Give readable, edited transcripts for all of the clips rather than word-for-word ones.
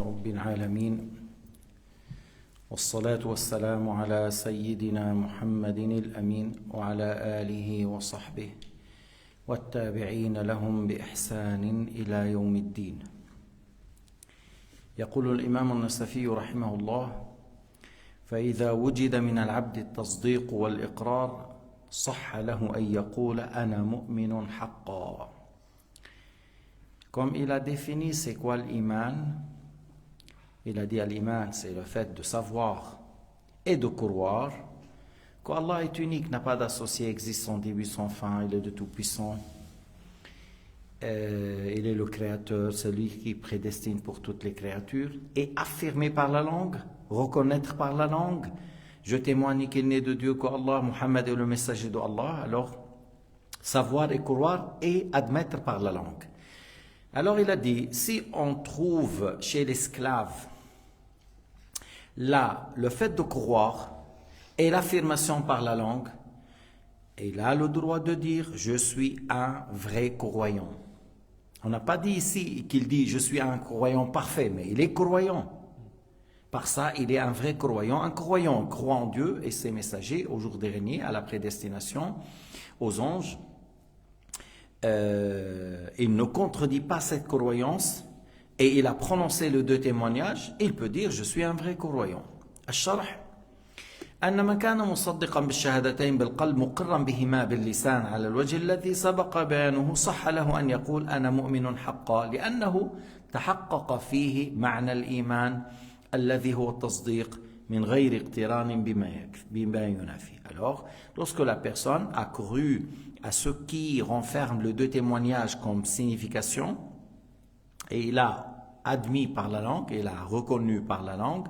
رب العالمين والصلاة والسلام على سيدنا محمد الأمين وعلى آله وصحبه والتابعين لهم بإحسان إلى يوم الدين. يقول الإمام النسفي رحمه الله: فإذا وجد من العبد التصديق والإقرار صح له أن يقول أنا مؤمن حقا. Comme il a défini c'est quoi l'iman, il a dit l'iman c'est le fait de savoir et de croire qu'Allah est unique, n'a pas d'associé, existe sans début, sans fin, il est de tout puissant, il est le créateur, celui qui prédestine pour toutes les créatures, et affirmer par la langue, reconnaître par la langue, je témoigne qu'il n'est de Dieu qu'Allah, Muhammad est le messager d'Allah. Alors savoir et croire et admettre par la langue. Alors il a dit, si on trouve chez l'esclave là le fait de croire et l'affirmation par la langue, il a le droit de dire je suis un vrai croyant. On n'a pas dit ici qu'il dit je suis un croyant parfait, mais il est croyant. Par ça, il est un vrai croyant. Un croyant croit en Dieu et ses messagers au jour dernier, à la prédestination, aux anges. Il ne contredit pas cette croyance et il a prononcé les deux témoignages. Il peut dire je suis un vrai croyant. الشرح أن من كان مصدقا بالشهادتين بالقلب مقرا بهما باللسان على الوجه الذي سبق بيانه صح له أن يقول أنا مؤمن حقا لأنه تحقق فيه معنى الإيمان الذي هو التصديق من غير اقتران بما ينافي. Alors, lorsque la personne a cru à ce qui renferme les deux témoignages comme signification, et il a admis par la langue, il a reconnu par la langue,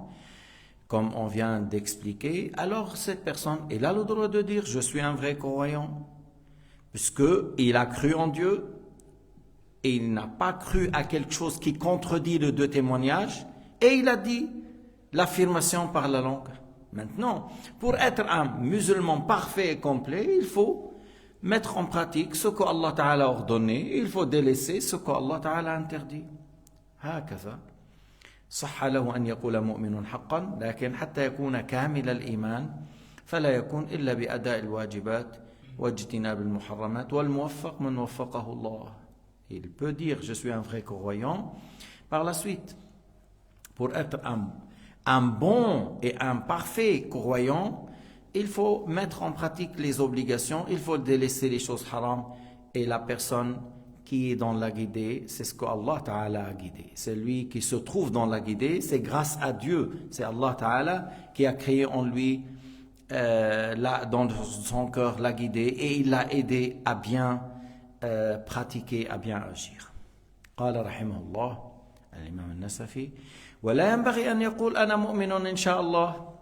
comme on vient d'expliquer, alors cette personne, elle a le droit de dire je suis un vrai croyant, puisqu'il a cru en Dieu, et il n'a pas cru à quelque chose qui contredit les deux témoignages, et il a dit l'affirmation par la langue. Maintenant, pour être un musulman parfait et complet, il faut mettre en pratique ce qu'Allah Ta'ala a ordonné, il faut délaisser ce qu'Allah Ta'ala a interdit. هكذا صح له أن يقول مؤمن حقا لكن حتى يكون كامل الإيمان فلا يكون إلا بأداء الواجبات واجتناب المحرمات والموفق من وفقه الله. Il peut dire je suis un vrai croyant. Par la suite, pour être un bon et un parfait croyant, il faut mettre en pratique les obligations, il faut délaisser les choses haram, et la personne qui est dans la guidée, c'est ce que Allah Ta'ala a guidé. C'est lui qui se trouve dans la guidée, c'est grâce à Dieu, c'est Allah Ta'ala qui a créé en lui, dans son cœur, la guidée, et il l'a aidé à bien pratiquer, à bien agir. قال رحمه الله الإمام النسفي ولا ينبغي أن يقول أنا مؤمن إن شاء الله.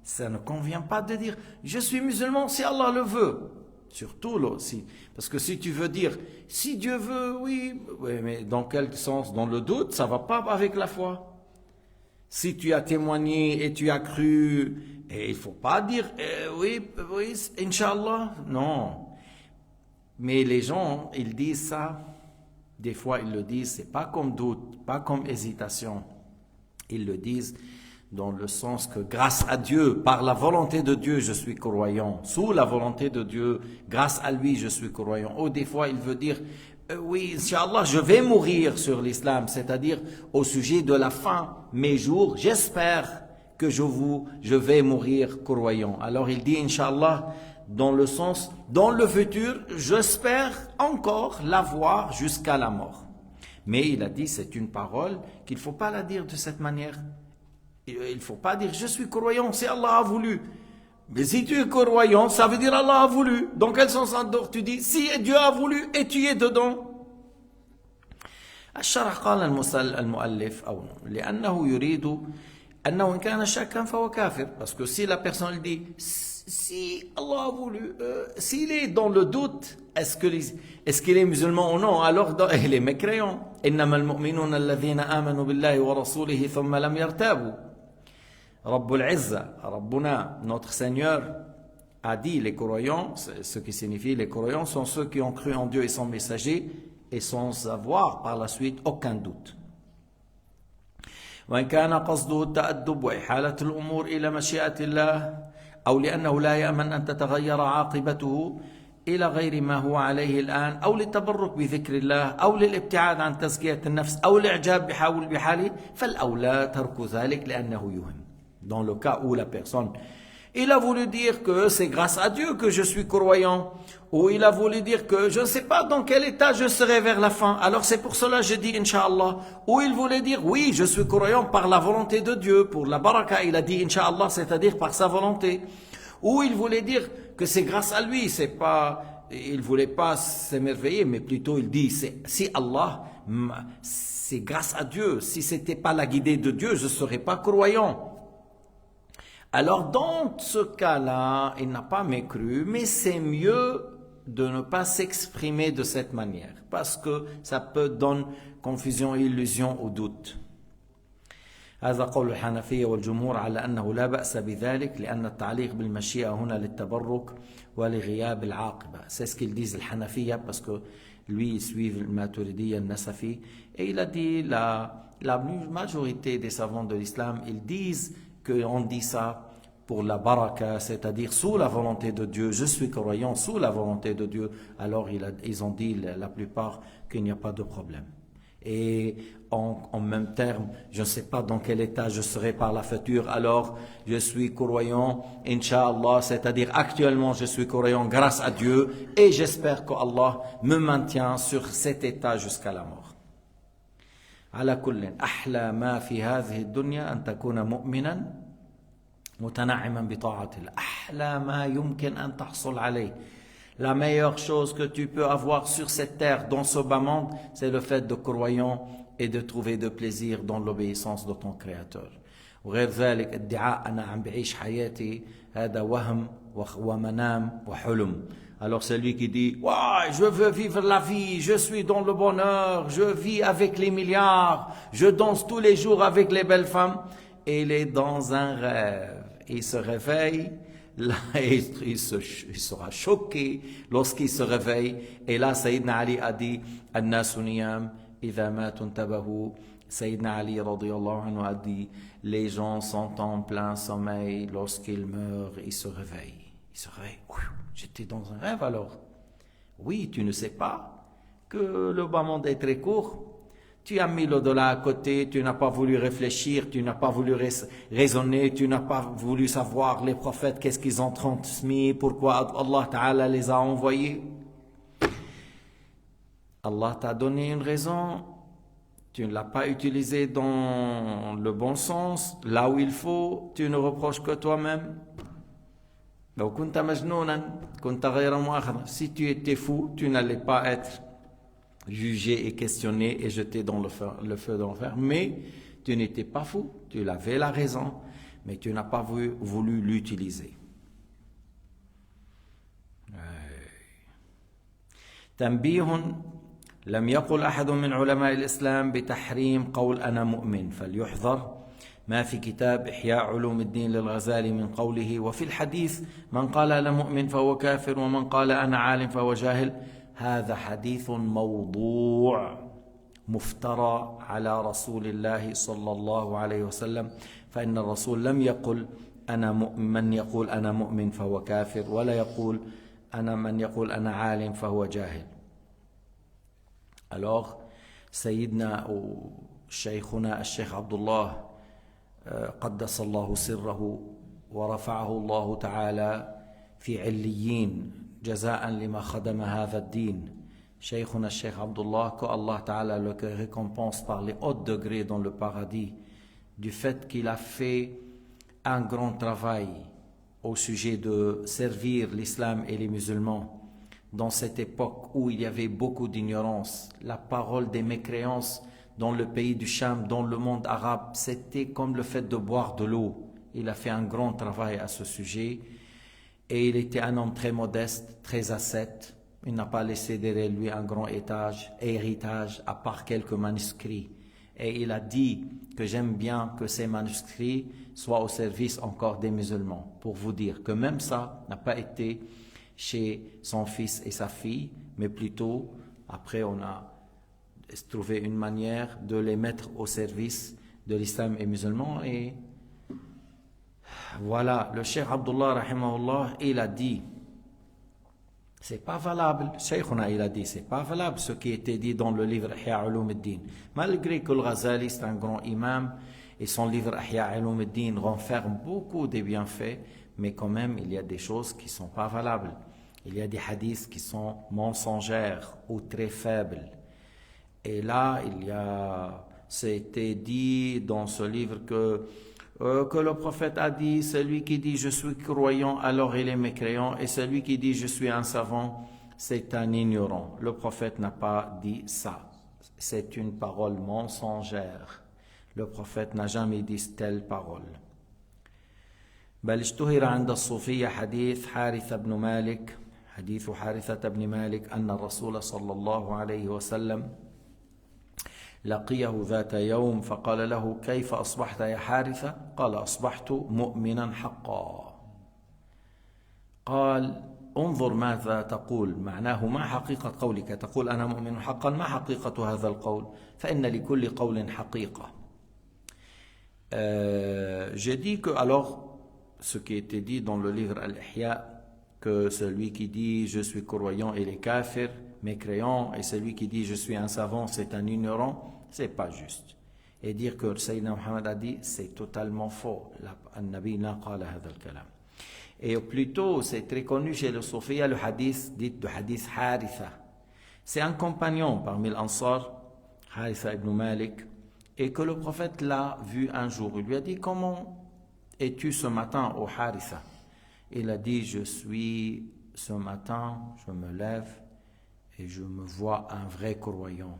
Ça ne convient pas de dire je suis musulman si Allah le veut. Surtout là aussi. Parce que si tu veux dire si Dieu veut, oui, mais dans quel sens? Dans le doute, ça ne va pas avec la foi. Si tu as témoigné et tu as cru, et il ne faut pas dire oui, Inch'Allah. Non. Mais les gens, ils disent ça. Des fois, ils le disent, c'est pas comme doute, pas comme hésitation. Ils le disent dans le sens que grâce à Dieu, par la volonté de Dieu, je suis croyant. Sous la volonté de Dieu, grâce à lui, je suis croyant. Ou des fois, il veut dire, oui, Inch'Allah, je vais mourir sur l'islam, c'est-à-dire au sujet de la fin, mes jours, j'espère que je vais mourir croyant. Alors il dit, Inch'Allah, dans le sens, dans le futur, j'espère encore l'avoir jusqu'à la mort. Mais il a dit, c'est une parole qu'il ne faut pas la dire de cette manière. Il ne faut pas dire, je suis croyant, c'est Allah a voulu. Mais si tu es croyant, ça veut dire Allah a voulu. Dans quel sens tu dis, si Dieu a voulu et tu es dedans. الشرح قال المؤلف أو لأنه يريد أنه إن كان شاكا فهو كافر. Parce que si la personne dit, si Allah a voulu, s'il est dans le doute, est-ce qu'il est musulman ou non, alors il est mécréant. إنما المؤمنون الذين آمنوا بالله ورسوله ثم لم يرتابوا. Rabbul Izza, Rabbuna, notre Seigneur, a dit les croyants, ce qui signifie les croyants sont ceux qui ont cru en Dieu et son messager et sans avoir par la suite aucun doute. وإن كان قصده التأدب وإحالة الأمور إلى مشيئة الله أو لأنه لا يأمن أن تتغير عاقبته إلى غير ما هو عليه الآن أو للتبرك بذكر الله أو للابتعاد عن تزكية النفس أو الإعجاب بحاله فالأولى ترك ذلك لأنه يهم. Dans le cas où la personne il a voulu dire que c'est grâce à Dieu que je suis croyant, ou il a voulu dire que je ne sais pas dans quel état je serai vers la fin, alors c'est pour cela que je dis Inch'Allah, ou il voulait dire oui, je suis croyant par la volonté de Dieu, pour la baraka, il a dit Inch'Allah, c'est-à-dire par sa volonté, ou il voulait dire que c'est grâce à lui, c'est pas, il voulait pas s'émerveiller, mais plutôt il dit si Allah, c'est grâce à Dieu, si c'était pas la guidée de Dieu, je serais pas croyant. Alors dans ce cas-là, il n'a pas mécru, mais c'est mieux de ne pas s'exprimer de cette manière, parce que ça peut donner confusion, illusion ou doute. هذا قول الحنفية والجمهور على أنه لا بأس بذلك لأن التعليق بالمشيئة هنا للتبرك ولغياب العاقبة. C'est ce qu'ils disent le Hanafiya parce que lui il suit le Maturidiyya Nasafi et il a dit la majorité des savants de l'islam ils disent qu'on dit ça pour la baraka, c'est-à-dire sous la volonté de Dieu. Je suis croyant sous la volonté de Dieu. Alors ils ont dit la plupart qu'il n'y a pas de problème. Et en même terme, je ne sais pas dans quel état je serai par la future, alors je suis croyant, Inch'Allah, c'est-à-dire actuellement je suis croyant grâce à Dieu et j'espère qu'Allah me maintient sur cet état jusqu'à la mort. على كل أحلى ما في هذه الدنيا أن تكون مؤمنا متنعما بطاعة الله. أحلى ما يمكن أن تحصل عليه. La meilleure chose que tu peux avoir sur cette terre, dans ce bas monde, c'est le fait de croyant et de trouver de plaisir dans l'obéissance de ton Créateur. وغير ذلك ادعاء أنا عم بعيش حياتي هذا وهم ومنام وحلم. Alors celui qui dit ouais, je veux vivre la vie, je suis dans le bonheur, je vis avec les milliards, je danse tous les jours avec les belles femmes, et il est dans un rêve. Il se réveille, là, il sera choqué lorsqu'il se réveille. Et là, Sayyidina Ali a dit An-nasu niyam idha matu intabahu. Sayyidina Ali radiyallahu anhu a dit les gens sont en plein sommeil, lorsqu'ils meurent, ils se réveillent. Ils se réveillent. J'étais dans un rêve alors. Oui, tu ne sais pas que le bas monde est très court. Tu as mis l'au-delà à côté, tu n'as pas voulu réfléchir, tu n'as pas voulu raisonner, tu n'as pas voulu savoir les prophètes, qu'est-ce qu'ils ont transmis, pourquoi Allah Ta'ala les a envoyés. Allah t'a donné une raison, tu ne l'as pas utilisée dans le bon sens, là où il faut, tu ne reproches que toi-même. Si tu étais fou, tu n'allais pas être jugé et questionné et jeté dans le feu d'enfer. Mais tu n'étais pas fou, tu avais la raison, mais tu n'as pas voulu l'utiliser. تنبيه لم يقل أحد من علماء الإسلام بتحريم قول أنا مؤمن فليحذر ما في كتاب إحياء علوم الدين للغزالي من قوله وفي الحديث من قال أنا مؤمن فهو كافر ومن قال أنا عالم فهو جاهل. هذا حديث موضوع مفترى على رسول الله صلى الله عليه وسلم فإن الرسول لم يقل أنا مؤمن من يقول أنا مؤمن فهو كافر ولا يقول أنا من يقول أنا عالم فهو جاهل. Alors سيدنا شيخنا الشيخ عبد الله قدس الله سره ورفعه الله تعالى في عليين جزاء لما خدم هذا الدين. شيخنا الشيخ عبد الله que Allah Ta'ala le récompense par les hauts degrés dans le paradis du fait qu'il a fait un grand travail au sujet de servir l'islam et les musulmans dans cette époque où il y avait beaucoup d'ignorance. La parole des mécréances dans le pays du Cham, dans le monde arabe, c'était comme le fait de boire de l'eau. Il a fait un grand travail à ce sujet et il était un homme très modeste, très ascète. Il n'a pas laissé derrière lui un grand héritage à part quelques manuscrits. Et il a dit que j'aime bien que ces manuscrits soient au service encore des musulmans. Pour vous dire que même ça n'a pas été chez son fils et sa fille, mais plutôt après on a trouvé une manière de les mettre au service de l'islam est musulman. Et voilà, le Cheikh Abdullah rahimahullah, il a dit, c'est pas valable, Cheikhuna il a dit, c'est pas valable ce qui était dit dans le livre Ihya Ulum al-Din. Malgré que le Ghazali c'est un grand imam et son livre Ihya Ulum al-Din renferme beaucoup de bienfaits, mais quand même il y a des choses qui sont pas valables. Il y a des hadiths qui sont mensongères ou très faibles. Et là, c'était dit dans ce livre que le prophète a dit, celui qui dit je suis croyant, alors il est mécréant, et celui qui dit je suis un savant, c'est un ignorant. Le prophète n'a pas dit ça. C'est une parole mensongère. Le prophète n'a jamais dit telle parole. بل اشتهر عند الصوفية حديث حارثة بن مالك حديث حارثة بن مالك أن الرسول صلى الله عليه وسلم لقيه ذات يوم فقال له كيف أصبحت يا حارثة؟ قال أصبحت مؤمنا حقا. قال انظر ماذا تقول، معناه ما حقيقة قولك؟ تقول أنا مؤمن حقا، ما حقيقة هذا القول؟ فإن لكل قول حقيقة. J'ai dit que alors ce qui était dit dans le livre Al-Ihya, que celui qui dit je suis croyant il est kafir, mécréant, et celui qui dit je suis un savant c'est un ignorant, c'est pas juste. Et dire que Sayyidina Muhammad a dit, c'est totalement faux. Al-Nabi n'a qala hadha al-kalam. Et plutôt, c'est très connu chez le Soufia, le hadith dit de hadith Haritha. C'est un compagnon parmi l'Ansar, Haritha ibn Malik, et que le prophète l'a vu un jour. Il lui a dit, comment es-tu ce matin au Haritha? Il a dit, ce matin, je me lève et je me vois un vrai croyant.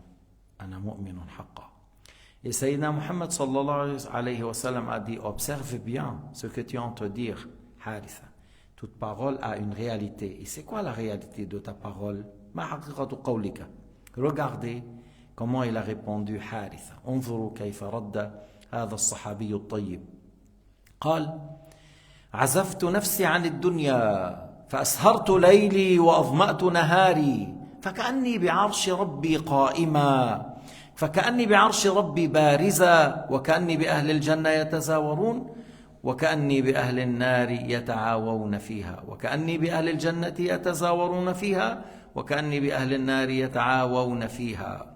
Ana mu'minun haqqa. Et Sayyidina Muhammad sallallahu alayhi wa sallam a dit, observe bien ce que tu entends dire, Haritha. Toute parole a une réalité. Et c'est quoi la réalité de ta parole? Ma haqiqatu qawlika. Regardez comment il a répondu Haritha. انظروا كيف رد هذا الصحابي الطيب. قال عزفت نفسي عن الدنيا فأسهرت ليلي وأظمأت نهاري فكأني بعرش ربي قائما فكأني بعرش ربي بارزا وكأني بأهل الجنة يتزاورون وكأني بأهل النار يتعاوون فيها وكأني بأهل الجنة يتزاورون فيها وكأني بأهل النار يتعاوون فيها.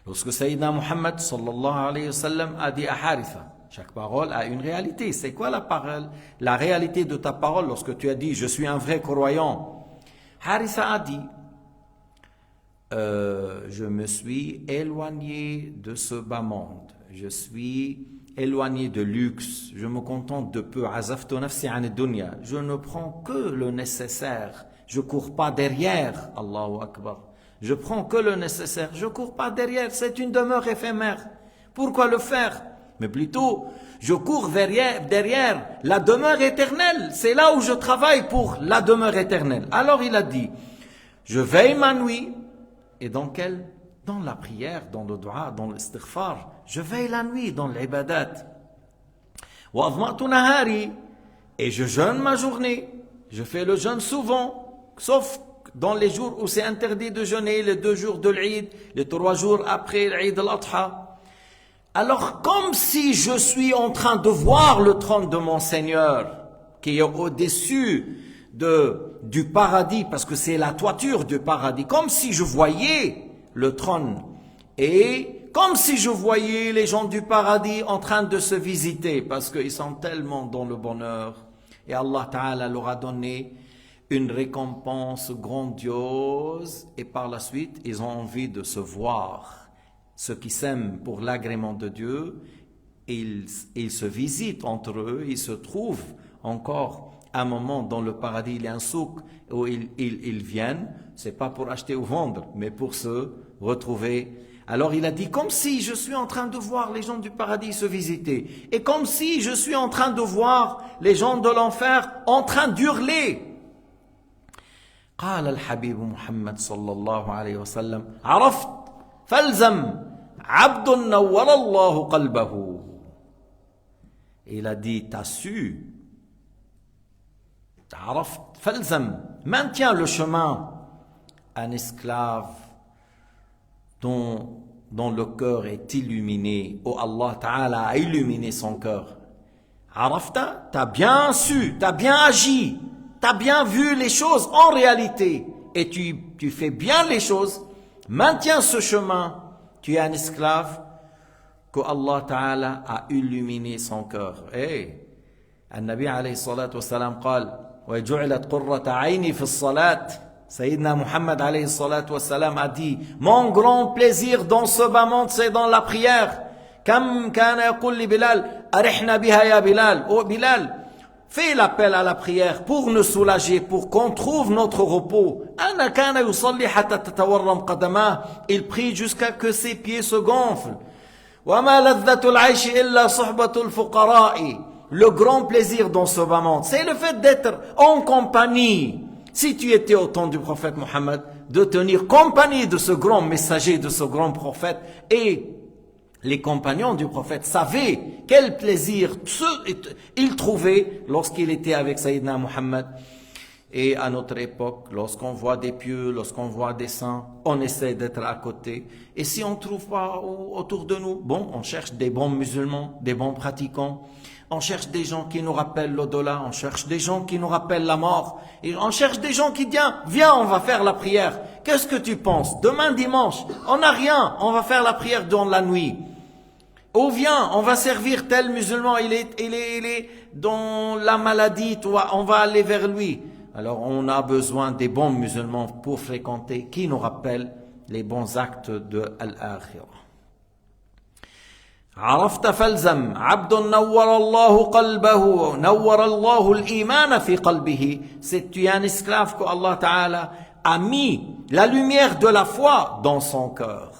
Lorsque Sayyidina Muhammad sallallahu alayhi wa sallam a dit à Haritha, chaque parole a une réalité. C'est quoi la parole? La réalité de ta parole lorsque tu as dit je suis un vrai croyant. Haritha a dit je me suis éloigné de ce bas monde. Je suis éloigné de luxe. Je me contente de peu. Azaftu nafsi an dunya. Je ne prends que le nécessaire. Je cours pas derrière. Allahu Akbar. Je prends que le nécessaire. Je cours pas derrière. C'est une demeure éphémère. Pourquoi le faire? Mais plutôt, je cours derrière la demeure éternelle. C'est là où je travaille pour la demeure éternelle. Alors il a dit, je veille ma nuit. Et dans quelle? Dans la prière, dans le dua, dans l'istighfar. Je veille la nuit dans l'ibadat. Wa adma'tu nahari. Et je jeûne ma journée. Je fais le jeûne souvent, sauf dans les jours où c'est interdit de jeûner, les 2 jours de l'Eid, les 3 jours après l'Eid al-Adha. Alors, comme si je suis en train de voir le trône de mon Seigneur, qui est au-dessus du paradis, parce que c'est la toiture du paradis, comme si je voyais le trône, et comme si je voyais les gens du paradis en train de se visiter, parce qu'ils sont tellement dans le bonheur, et Allah Ta'ala leur a donné une récompense grandiose, et par la suite, ils ont envie de se voir. Ceux qui s'aiment pour l'agrément de Dieu, ils se visitent entre eux, ils se trouvent encore un moment dans le paradis, il y a un souk où ils viennent, c'est pas pour acheter ou vendre, mais pour se retrouver. Alors il a dit, comme si je suis en train de voir les gens du paradis se visiter, et comme si je suis en train de voir les gens de l'enfer en train d'hurler. قال الحبيب محمد صلى الله عليه وسلم عرفت فالزم عبد نور الله قلبه. Il a dit, t'as su, عرفت فالزم, maintiens le chemin. Un esclave dont dont le cœur est illuminé, où Allah Ta'ala a illuminé son cœur. Arafta, t'as bien su, t'as bien agi, t'as bien vu les choses en réalité, et tu fais bien les choses, maintiens ce chemin, tu es un esclave que Allah Ta'ala a illuminé son cœur. النبي عليه الصلاة والسلام قال وجعلت قرة عيني في الصلاة. Sayyidina Muhammad alayhi salatu wassalam a dit, mon grand plaisir dans ce bas monde, c'est dans la prière. Kam kana yaqul li Bilal, arihna biha ya Bilal. Oh Bilal, fais l'appel à la prière pour nous soulager, pour qu'on trouve notre repos. Ana kana yusalli hatta tatawarram qadamah. Il prie jusqu'à que ses pieds se gonflent. Wa ma ladhatul aishi illa suhbatul fuqara'i. Le grand plaisir dans ce bas monde, c'est le fait d'être en compagnie. Si tu étais au temps du prophète Mohammed, de tenir compagnie de ce grand messager, de ce grand prophète, et les compagnons du prophète savaient quel plaisir ils trouvaient lorsqu'il était avec Sayyidina Mohammed. Et à notre époque, lorsqu'on voit des pieux, lorsqu'on voit des saints, on essaie d'être à côté. Et si on ne trouve pas autour de nous, bon, on cherche des bons musulmans, des bons pratiquants. On cherche des gens qui nous rappellent l'au-delà, on cherche des gens qui nous rappellent la mort, et on cherche des gens qui disent, viens, on va faire la prière. Qu'est-ce que tu penses? Demain dimanche, on n'a rien, on va faire la prière dans la nuit. Ou viens, on va servir tel musulman, il est dans la maladie, toi, on va aller vers lui. Alors on a besoin des bons musulmans pour fréquenter, qui nous rappellent les bons actes de Al-Akhirah. عرفت فالزم عبد نور الله قلبه نور الله الإيمان في قلبه. C'est tu es un esclave que Allah Ta'ala a mis la lumière de la foi dans son cœur.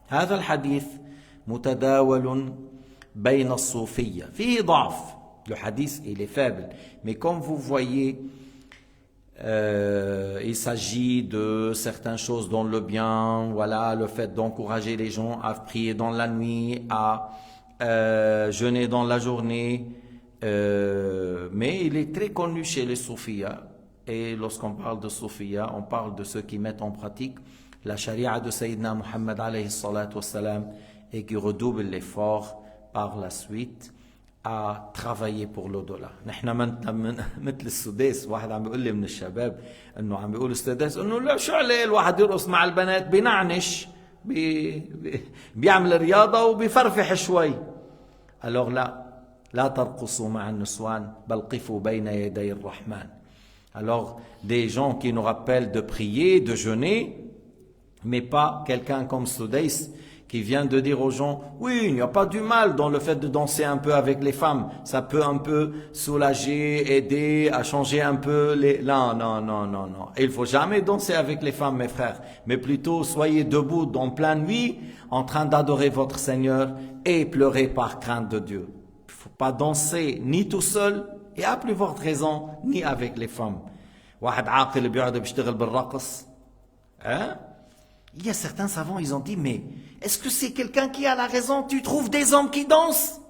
هذا الحديث متداول بين الصوفية فيه ضعف. Le hadith il est faible, mais comme vous voyez, il s'agit de certaines choses dans le bien, voilà, le fait d'encourager les gens à prier dans la nuit, à jeûner dans la journée, mais il est très connu chez les soufiyas. Et lorsqu'on parle de soufiyas, on parle de ceux qui mettent en pratique la charia de Sayyidina Muhammad alayhi salatu wassalam et qui redoublent l'effort par la suite à travailler pour l'au-delà. نحن مثل السديس. واحد عم بيقول لي من الشباب انه عم بيقول السديس انه لا شو عليه الواحد يرقص مع البنات بينعنش بيعمل رياضه وبيفرفح شوي. Alors لا ترقصوا مع النسوان بل قفوا بين يدي الرحمن. Alors des gens qui nous rappellent de prier, de jeûner, mais pas quelqu'un comme Sudais qui vient de dire aux gens, oui, il n'y a pas du mal dans le fait de danser un peu avec les femmes. Ça peut un peu soulager, aider à changer un peu les... Non. Il ne faut jamais danser avec les femmes, mes frères. Mais plutôt, soyez debout en pleine nuit, en train d'adorer votre Seigneur et pleurer par crainte de Dieu. Il ne faut pas danser ni tout seul, et à plus forte raison, ni avec les femmes. واحد عاقل بيقعد بيشتغل بالرقص. Hein? Il y a certains savants, ils ont dit, mais est-ce que c'est quelqu'un qui a la raison? Tu trouves des hommes qui dansent?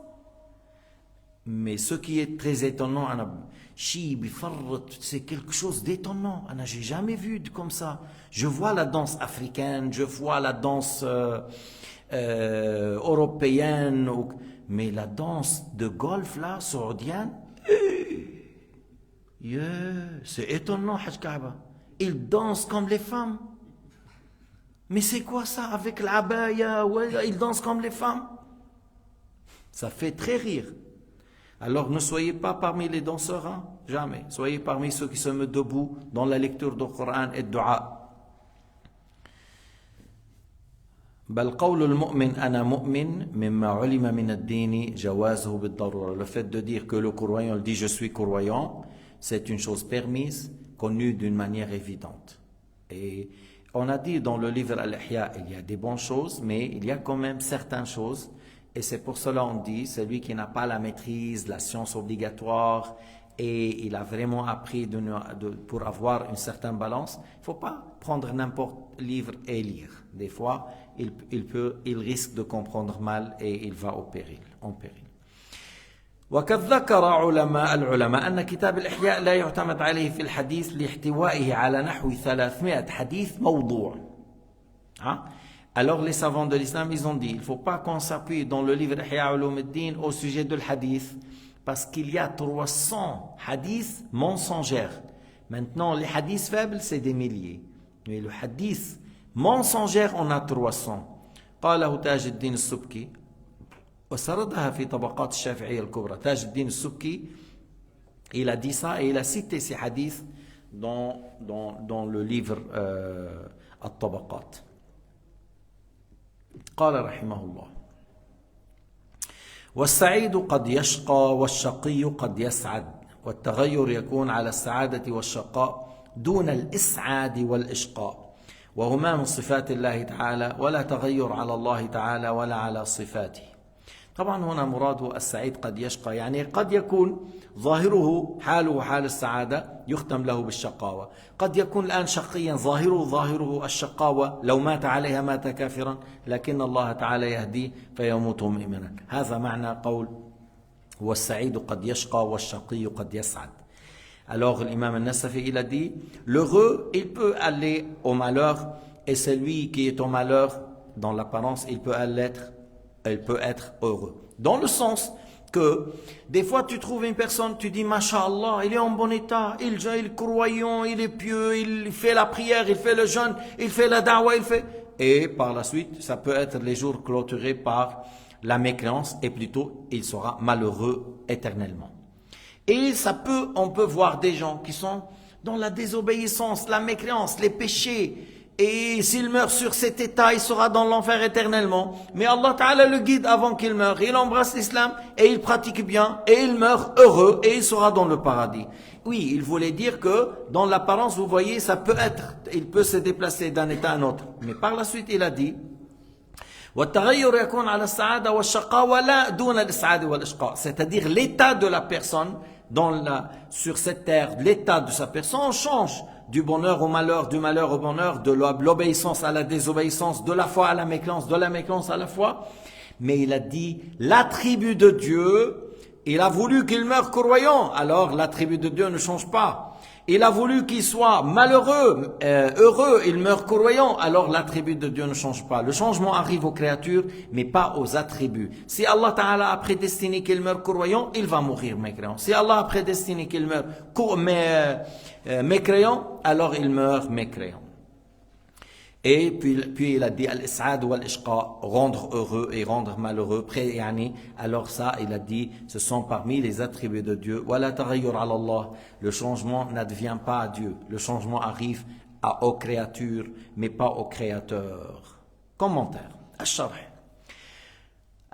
Mais ce qui est très étonnant, c'est quelque chose d'étonnant. J'ai jamais vu comme ça. Je vois la danse africaine, je vois la danse européenne, mais la danse de golf là, saoudienne, c'est étonnant, Hajj Kaaba. Ils dansent comme les femmes. Mais c'est quoi ça avec l'abaya? Ouais, ils dansent comme les femmes. Ça fait très rire. Alors ne soyez pas parmi les danseurs, hein? Jamais. Soyez parmi ceux qui se mettent debout dans la lecture du Coran et du dua. بل قول المؤمن أنا مؤمن مما علم من الدين جوازه بالضرورة. Le fait de dire que le croyant dit je suis croyant, c'est une chose permise, connue d'une manière évidente. Et on a dit dans le livre Al-Ihya, il y a des bonnes choses, mais il y a quand même certaines choses. Et c'est pour cela on dit, celui qui n'a pas la maîtrise, la science obligatoire, et il a vraiment appris pour avoir une certaine balance, il ne faut pas prendre n'importe quel livre et lire. Des fois, il risque de comprendre mal et il va en péril. وقد ذكر العلماء أن كتاب الإحياء لا يعتمد عليه في الحديث لاحتوائه على نحو 300 حديث موضوع. Alors les savants de l'islam, ils ont dit, il ne faut pas qu'on s'appuie dans le livre Ihya Ulumuddin au sujet de l'hadith, parce qu'il y a 300 hadiths mensongères. Maintenant, les hadiths faibles, c'est des milliers. Mais le hadith mensongère, on a 300. قاله تاج الدين السبكي وسردها في طبقات الشافعية الكبرى. تاج الدين السبكي, il a dit ça et il a cité ces hadiths dans le livre الطبقات. قال رحمه الله: والسعيد قد يشقى والشقي قد يسعد والتغير يكون على السعادة والشقاء دون الإسعاد والإشقاء وهما من صفات الله تعالى ولا تغير على الله تعالى ولا على صفاته. طبعا هنا مراده السعيد قد يشقى، يعني قد يكون ظاهره حاله حال السعادة يختم له بالشقاوة، قد يكون الآن شقيا ظاهره الشقاوة، لو مات عليها مات كافرا، لكن الله تعالى يهديه فيموت مؤمنا. هذا معنى قول والسعيد قد يشقى والشقي قد يسعد. Alors l'imam al-Nasafi, il a dit, l'heureux, il peut aller au malheur, et celui qui est au malheur, dans l'apparence, il peut être heureux. Dans le sens que, des fois tu trouves une personne, tu dis, Masha'Allah, il est en bon état, il est croyant, il est pieux, il fait la prière, il fait le jeûne, il fait la da'wa, Et par la suite, ça peut être les jours clôturés par la mécréance, et plutôt, il sera malheureux éternellement. Et on peut voir des gens qui sont dans la désobéissance, la mécréance, les péchés. Et s'il meurt sur cet état, il sera dans l'enfer éternellement. Mais Allah Ta'ala le guide avant qu'il meure. Il embrasse l'islam et il pratique bien. Et il meurt heureux et il sera dans le paradis. Oui, il voulait dire que dans l'apparence, vous voyez, ça peut être. Il peut se déplacer d'un état à un autre. Mais par la suite, il a dit... C'est-à-dire l'état de la personne sur cette terre, l'état de sa personne change du bonheur au malheur, du malheur au bonheur, de l'obéissance à la désobéissance, de la foi à la mécréance, de la mécréance à la foi. Mais il a dit l'attribut de Dieu, il a voulu qu'il meure croyant, alors l'attribut de Dieu ne change pas. Il a voulu qu'il soit malheureux, heureux, il meurt croyant, alors l'attribut de Dieu ne change pas. Le changement arrive aux créatures, mais pas aux attributs. Si Allah Ta'ala a prédestiné qu'il meure croyant, il va mourir mécréant. Si Allah a prédestiné qu'il meure mécréant, alors il meurt mécréant. Et puis il a dit al-is'ad wal-ishqa, rendre heureux et rendre malheureux. Alors ça, il a dit, ce sont parmi les attributs de Dieu. Wala taghayyur ala Allah. Le changement n'advient pas à Dieu. Le changement arrive aux créatures, mais pas au Créateur. Commentaire. Al-Sharh.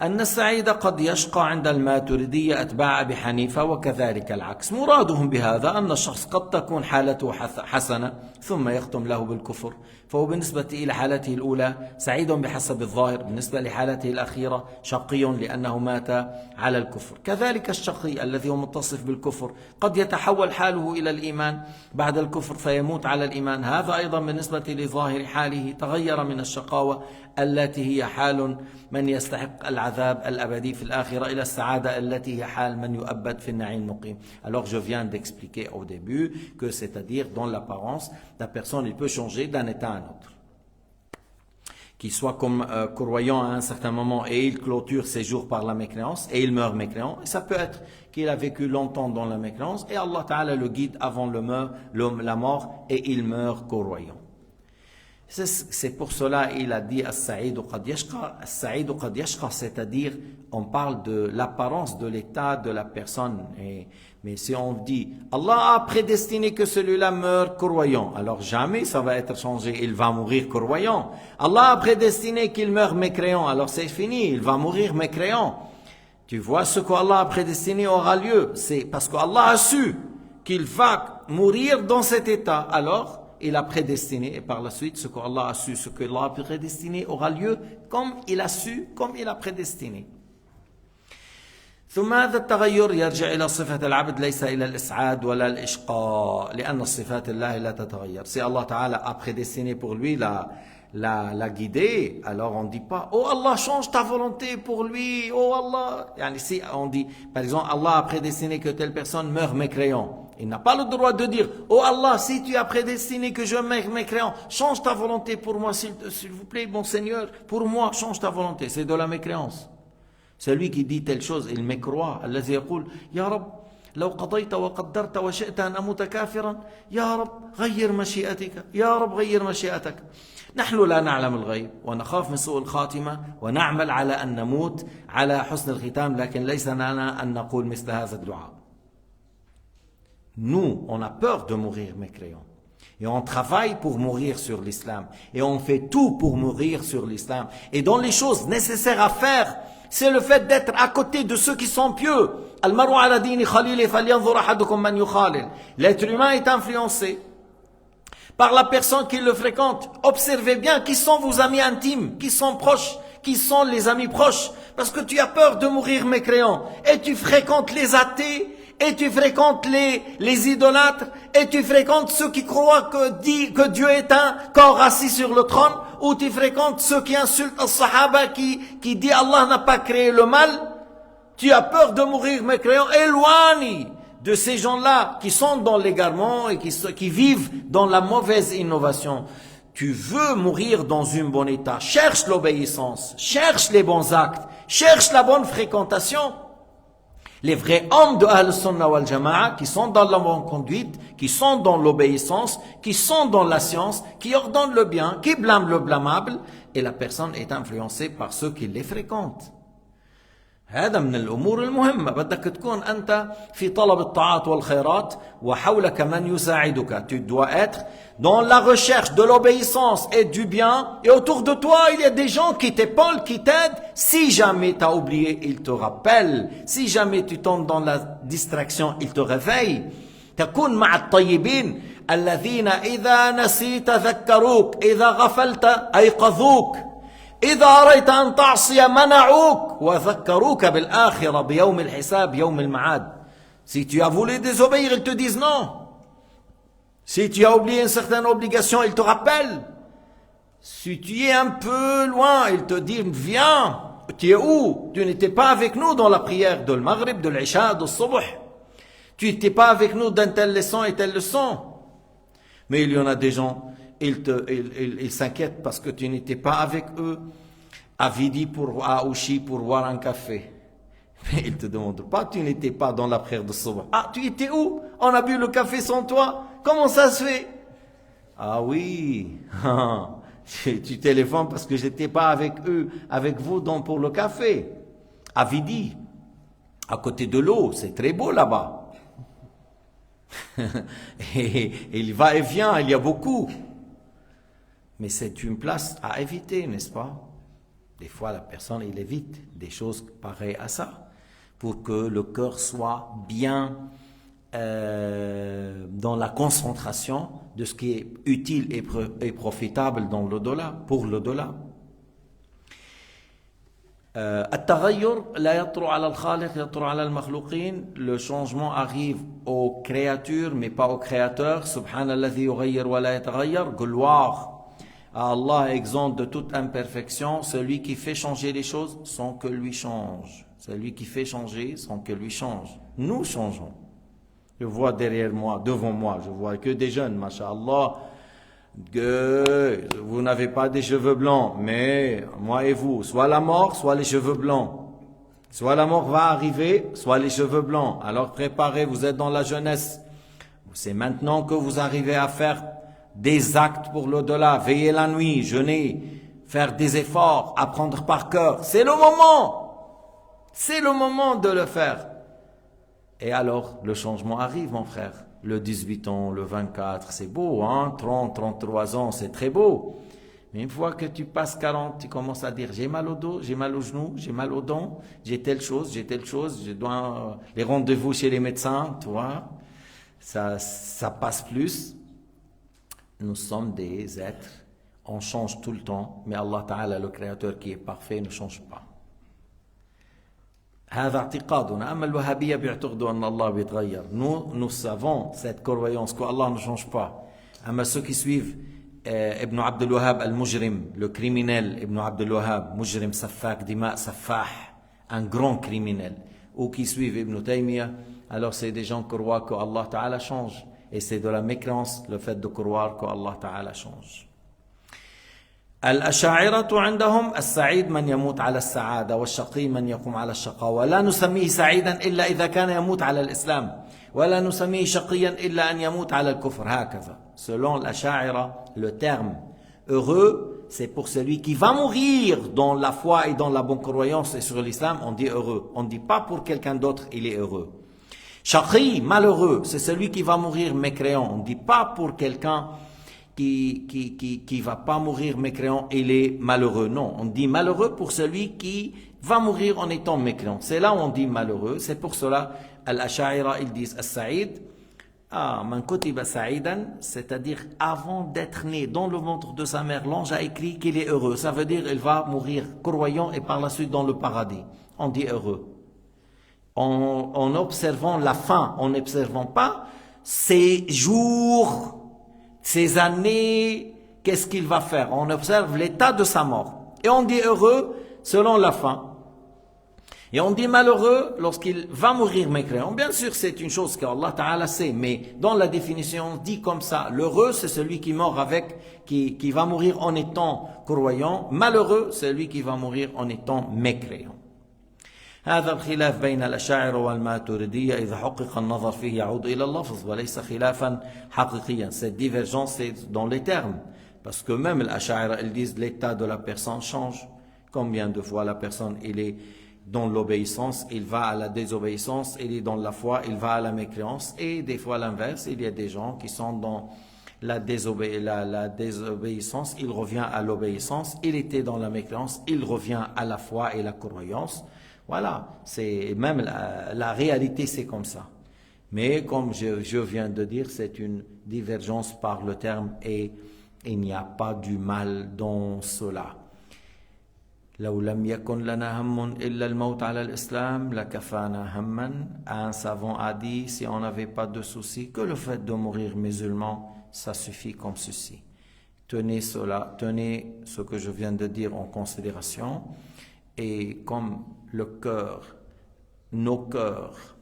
أن السعيد قد يشقى عند الماتريدية أتباع أبي حنيفة وكذلك العكس. مرادهم بهذا أن الشخص قد تكون حالته حسنة ثم يختم له بالكفر، فهو بالنسبة إلى حالته الأولى سعيد بحسب الظاهر، بالنسبة لحالته الأخيرة شقي لأنه مات على الكفر. كذلك الشقي الذي هو متصف بالكفر قد يتحول حاله إلى الإيمان بعد الكفر فيموت على الإيمان، هذا أيضا بالنسبة لظاهر حاله تغير من الشقاوة التي هي حال من يستحق العذاب الأبدي في الآخرة إلى السعادة التي هي حال من يؤبد في النعيم المقيم. Alors je viens d'expliquer au début que c'est-à-dire dans l'apparence, la personne il peut changer d'un état à un autre. Qu'il soit comme croyant à un certain moment et il clôture ses jours par la mécréance et il meurt mécréant. Et ça peut être qu'il a vécu longtemps dans la mécréance et Allah Ta'ala le guide avant la mort et il meurt croyant. C'est pour cela il a dit as-sa'id qad yashqa, as-sa'id qad yashqa, c'est-à-dire on parle de l'apparence de l'état de la personne. Mais si on dit Allah a prédestiné que celui-là meure croyant, alors jamais ça va être changé, il va mourir croyant. Allah a prédestiné qu'il meure mécréant, alors c'est fini, il va mourir mécréant. Tu vois, ce qu'Allah a prédestiné aura lieu, c'est parce qu'Allah a su qu'il va mourir dans cet état, alors il a prédestiné, et par la suite, ce qu'Allah a su, ce que Allah a prédestiné aura lieu comme il a su, comme il a prédestiné. ثم هذا التغير يرجع إلى صفة العبد ليس إلى الإسعاد ولا الإشقاء لأن الصفات الله لا تتغير. Si Allah Ta'ala a prédestiné pour lui la guider, alors on ne dit pas, oh Allah, change ta volonté pour lui, oh Allah. Si on dit, par exemple, Allah a prédestiné que telle personne meure mécréant, il n'a pas le droit de dire, oh Allah, si tu as prédestiné que je meure mécréant, change ta volonté pour moi, s'il vous plaît, mon Seigneur, pour moi, change ta volonté. C'est de la mécréance. Celui qui dit telle chose, il mécroit. الذي يقول يا رب لو قضيت وقدرت وشئت أن أموت كافرا يا رب غير مشيئتك يا رب غير مشيئتك. نحن لا نعلم الغيب ونخاف من سوء الخاتمة ونعمل على أن نموت على حسن الختام لكن ليس لنا أن نقول مثل هذا الدعاء. Nous, on a peur de mourir mécréant. Et on travaille pour mourir sur l'islam. Et on fait tout pour mourir sur l'islam. Et dans les choses nécessaires à faire, c'est le fait d'être à côté de ceux qui sont pieux. L'être humain est influencé par la personne qui le fréquente. Observez bien qui sont vos amis intimes, qui sont proches, qui sont les amis proches. Parce que tu as peur de mourir mécréant. Et tu fréquentes les athées, et tu fréquentes les idolâtres, et tu fréquentes ceux qui croient que Dieu est un corps assis sur le trône, ou tu fréquentes ceux qui insultent les Sahaba, qui dit Allah n'a pas créé le mal. Tu as peur de mourir mécréant. Éloigne de ces gens-là qui sont dans l'égarement et qui vivent dans la mauvaise innovation. Tu veux mourir dans un bon état. Cherche l'obéissance, cherche les bons actes, cherche la bonne fréquentation. Les vrais hommes de Ahl-Sunnah wal Jama'a qui sont dans la bonne conduite, qui sont dans l'obéissance, qui sont dans la science, qui ordonnent le bien, qui blâment le blâmable, et la personne est influencée par ceux qui les fréquentent. هذا من الأمور المهمة. بدك تكون أنت في طلب الطاعات والخيرات وحولك من يساعدك. Tu dois être dans la recherche de l'obéissance et du bien. Et autour de toi, il y a des gens qui t'épaulent, qui t'aident. Si jamais tu as oublié, ils te rappellent. Si jamais tu tombes dans la distraction, ils te réveillent. تكون مع الطيبين الذين إذا نسيت ذكروك إذا غفلت أيقظوك إذا أريت أن تعصي منعوك وذكروك بالآخرة بيوم الحساب يوم المعاد. Si tu as voulu désobéir, ils te disent non. Si tu as oublié une certaine obligation, ils te rappellent. Si tu es un peu loin, ils te disent viens. Tu es où? Tu n'étais pas avec nous dans la prière de l'Maghrib, de l'Isha, de l'Subuh. Tu n'étais pas avec nous dans telle leçon et telle leçon. Mais il y en a des gens, ils s'inquiètent parce que tu n'étais pas avec eux à Vidi à Ouchi pour boire un café. Mais ils ne te demandent pas, tu n'étais pas dans la prière de Subh. Ah, tu étais où? On a bu le café sans toi. Comment ça se fait? Ah oui, tu téléphones parce que j'étais pas avec eux, avec vous pour le café. À Vidi, à côté de l'eau, c'est très beau là-bas. Et il va et vient, il y a beaucoup. Mais c'est une place à éviter, n'est-ce pas? Des fois, la personne, il évite des choses pareilles à ça, pour que le cœur soit bien dans la concentration de ce qui est utile et profitable dans l'au-delà, pour l'au-delà. التغير لا يطرأ على الخالق يطرأ على المخلوقين. Le changement arrive aux créatures mais pas aux créateurs. سبحان الذي يغير ولا يتغير. Gloire à Allah exempt de toute imperfection, celui qui fait changer les choses sans que lui change. Celui qui fait changer sans que lui change. Nous changeons. Je vois derrière moi, devant moi, je vois que des jeunes, masha'Allah, que vous n'avez pas des cheveux blancs, mais moi et vous, soit la mort, soit les cheveux blancs. Soit la mort va arriver, soit les cheveux blancs. Alors préparez, vous êtes dans la jeunesse. C'est maintenant que vous arrivez à faire des actes pour l'au-delà, veiller la nuit, jeûner, faire des efforts, apprendre par cœur. C'est le moment de le faire. Et alors, le changement arrive, mon frère. Le 18 ans, le 24, c'est beau, hein? 30, 33 ans, c'est très beau. Mais une fois que tu passes 40, tu commences à dire, j'ai mal au dos, j'ai mal aux genoux, j'ai mal aux dents, j'ai telle chose, je dois les rendez-vous chez les médecins, tu vois. Ça passe plus. Nous sommes des êtres, on change tout le temps, mais Allah Ta'ala, le Créateur qui est parfait, ne change pas. Nous savons cette croyance qu'Allah ne change pas. Mais ceux qui suivent Ibn Abdul Wahhab al-Mujrim, le criminel Ibn Abdul Wahhab, Mujrim Safak Dima Safah, un grand criminel, ou qui suivent Ibn Taymiyyah, alors c'est des gens qui croient que Allah Ta'ala change. Et c'est de la mécréance, le fait de croire que Allah Ta'ala change. الأشاعرة عندهم السعيد من يموت على السعادة والشقي من يقوم على الشقاوة لا نسميه سعيدا إلا إذا كان يموت على الإسلام ولا نسميه شقيا إلا أن يموت على الكفر هكذا. Selon l'Asha'ira, le terme heureux, c'est pour celui qui va mourir dans la foi et dans la bonne croyance et sur l'islam, on dit heureux. On ne dit pas pour quelqu'un d'autre, il est heureux. Shaqi, malheureux, c'est celui qui va mourir mécréant. On ne dit pas pour quelqu'un qui va pas mourir mécréant, il est malheureux. Non, on dit malheureux pour celui qui va mourir en étant mécréant. C'est là où on dit malheureux. C'est pour cela, Al-Asha'ira, ils disent As-Sa'id, man kutiba sa'idan, c'est-à-dire avant d'être né dans le ventre de sa mère, l'ange a écrit qu'il est heureux. Ça veut dire qu'il va mourir croyant et par la suite dans le paradis. On dit heureux. En observant la fin, en n'observant pas ces jours, ces années, qu'est-ce qu'il va faire? On observe l'état de sa mort. Et on dit heureux selon la fin. Et on dit malheureux lorsqu'il va mourir mécréant. Bien sûr, c'est une chose qu'Allah Ta'ala sait, mais dans la définition, on dit comme ça. L'heureux, c'est celui qui meurt qui va mourir en étant croyant. Malheureux, c'est celui qui va mourir en étant mécréant. هذا الخلاف بين الأشاعرة والماتريدية إذا حقق النظر فيه يعود إلى اللفظ وليس خلافا حقيقيا. Cette divergence c'est dans les termes parce que même l'Asha'ira ils disent l'état de la personne change. Combien de fois la personne il est dans l'obéissance, il va à la désobéissance, il est dans la foi, il va à la mécréance et des fois l'inverse, il y a des gens qui sont dans la désobéissance, il revient à l'obéissance, il était dans la mécréance, il revient à la foi et la croyance. Voilà, c'est même la réalité, c'est comme ça. Mais comme je viens de dire, c'est une divergence par le terme et il n'y a pas du mal dans cela. لو لم يكن لنا هم إلا الموت على الإسلام لكفانا همًا. Un savant a dit, si on n'avait pas de souci, que le fait de mourir musulman, ça suffit comme ceci. Tenez cela, tenez ce que je viens de dire en considération. Et comme le cœur, nos cœurs,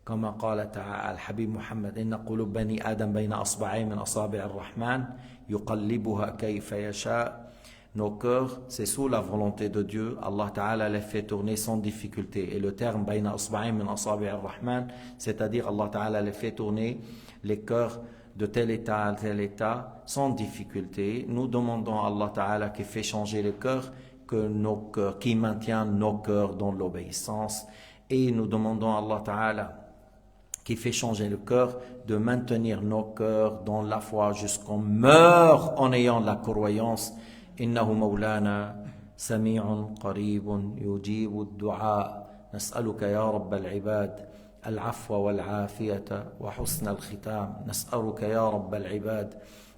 comme قال تعالى الحبيب محمد إن قلوب بني آدم بين أصبعين من أصابع الرحمن يقلبها كيف يشاء. Nos cœurs, c'est sous la volonté de Dieu. Allah Ta'ala les fait tourner sans difficulté. Et le terme بين أصبعين من أصابع الرحمن, c'est-à-dire Allah Ta'ala les fait tourner les cœurs de tel état à tel état sans difficulté. Nous demandons à Allah Ta'ala qui fait changer le cœur, qui maintient nos cœurs dans l'obéissance. Et nous demandons à Allah Ta'ala qui fait changer le cœur de maintenir nos cœurs dans la foi jusqu'on meurt en ayant la croyance. إنه مولانا سميع قريب يجيب الدعاء نسألك يا رب العباد العفو والعافية وحسن الختام. نسألك يا رب العباد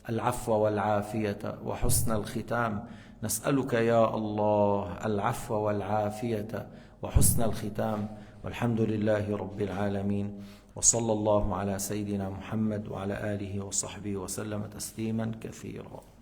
العفو والعافية وحسن الختام. نسألك يا الله العفو والعافية وحسن الختام. والحمد لله رب العالمين وصلى الله على سيدنا محمد وعلى آله وصحبه وسلم تسليما كثيرا.